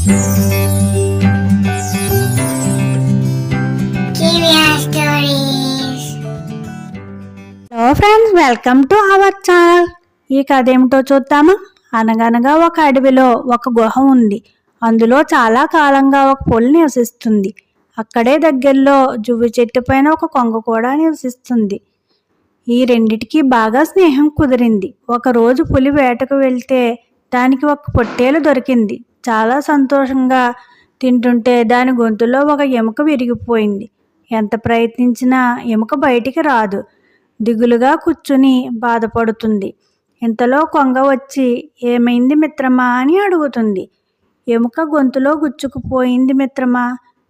Hello friends, welcome to our channel. ఈ కథ ఏమిటో చూద్దామా. అనగనగా ఒక అడవిలో ఒక గుహ ఉంది. అందులో చాలా కాలంగా ఒక పులి నివసిస్తుంది. అక్కడే దగ్గరలో జువ్వి చెట్టు పైన ఒక కొంగ కూడా నివసిస్తుంది. ఈ రెండిటికి బాగా స్నేహం కుదిరింది. ఒకరోజు పులి వేటకు వెళ్తే దానికి ఒక పొట్టేలు దొరికింది. చాలా సంతోషంగా తింటుంటే దాని గొంతులో ఒక ఎముక విరిగిపోయింది. ఎంత ప్రయత్నించినా ఎముక బయటికి రాదు. దిగులుగా కూర్చుని బాధపడుతుంది. ఇంతలో కొంగ వచ్చి, ఏమైంది మిత్రమా అని అడుగుతుంది. ఎముక గొంతులో గుచ్చుకుపోయింది మిత్రమా,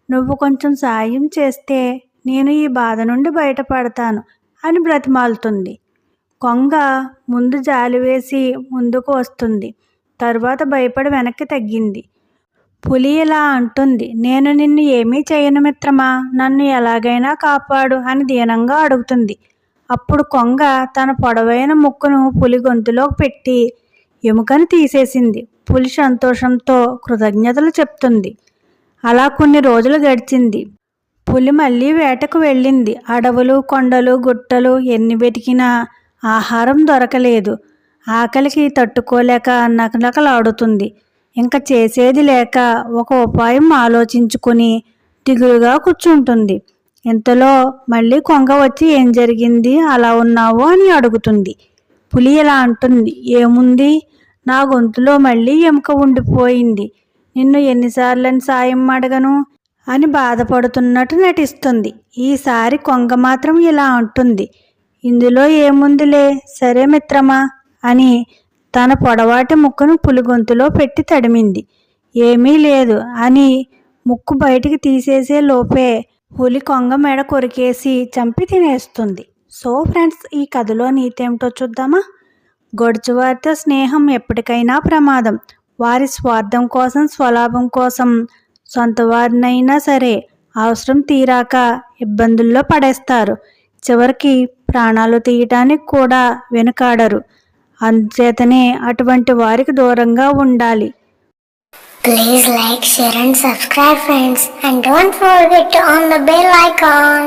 నువ్వు కొంచెం సాయం చేస్తే నేను ఈ బాధ నుండి బయటపడతాను అని బ్రతిమాలుతుంది. కొంగ ముందు జాలి వేసి ముందుకు వస్తుంది. తరువాత భయపడి వెనక్కి తగ్గింది. పులి ఇలా అంటుంది, నేను నిన్ను ఏమీ చేయను మిత్రమా, నన్ను ఎలాగైనా కాపాడు అని దీనంగా అడుగుతుంది. అప్పుడు కొంగ తన పొడవైన ముక్కును పులి గొంతులో పెట్టి ఎముకను తీసేసింది. పులి సంతోషంతో కృతజ్ఞతలు చెప్తుంది. అలా కొన్ని రోజులు గడిచింది. పులి మళ్ళీ వేటకు వెళ్ళింది. అడవులు, కొండలు, గుట్టలు ఎన్ని వెతికినా ఆహారం దొరకలేదు. ఆకలికి తట్టుకోలేక నకనకలాడుతుంది. ఇంకా చేసేది లేక ఒక ఉపాయం ఆలోచించుకుని దిగులుగా కూర్చుంటుంది. ఇంతలో మళ్ళీ కొంగ వచ్చి, ఏం జరిగింది, అలా ఉన్నావు అని అడుగుతుంది. పులి ఇలా అంటుంది, ఏముంది, నా గొంతులో మళ్ళీ ఎముక ఉండిపోయింది. నిన్ను ఎన్నిసార్లని సాయం అడగను అని బాధపడుతున్నట్టు నటిస్తుంది. ఈసారి కొంగ మాత్రం ఇలా అంటుంది, ఇందులో ఏముందిలే, సరే మిత్రమా అని తన పొడవాటి ముక్కును పులి గొంతులో పెట్టి తడిమింది. ఏమీ లేదు అని ముక్కు బయటికి తీసేసే లోపే పులి కొంగ మెడ కొరికేసి చంపి తినేస్తుంది. సో ఫ్రెండ్స్, ఈ కథలో నీతి ఏమిటో చూద్దామా. గొడుచువారితో స్నేహం ఎప్పటికైనా ప్రమాదం. వారి స్వార్థం కోసం, స్వలాభం కోసం సొంత వారినైనా సరే అవసరం తీరాక ఇబ్బందుల్లో పడేస్తారు. చివరికి ప్రాణాలు తీయటానికి కూడా వెనుకాడరు. అందుచేతనే అటువంటి వారికి దూరంగా ఉండాలి. Please like, share and subscribe friends, and don't forget to on the bell icon.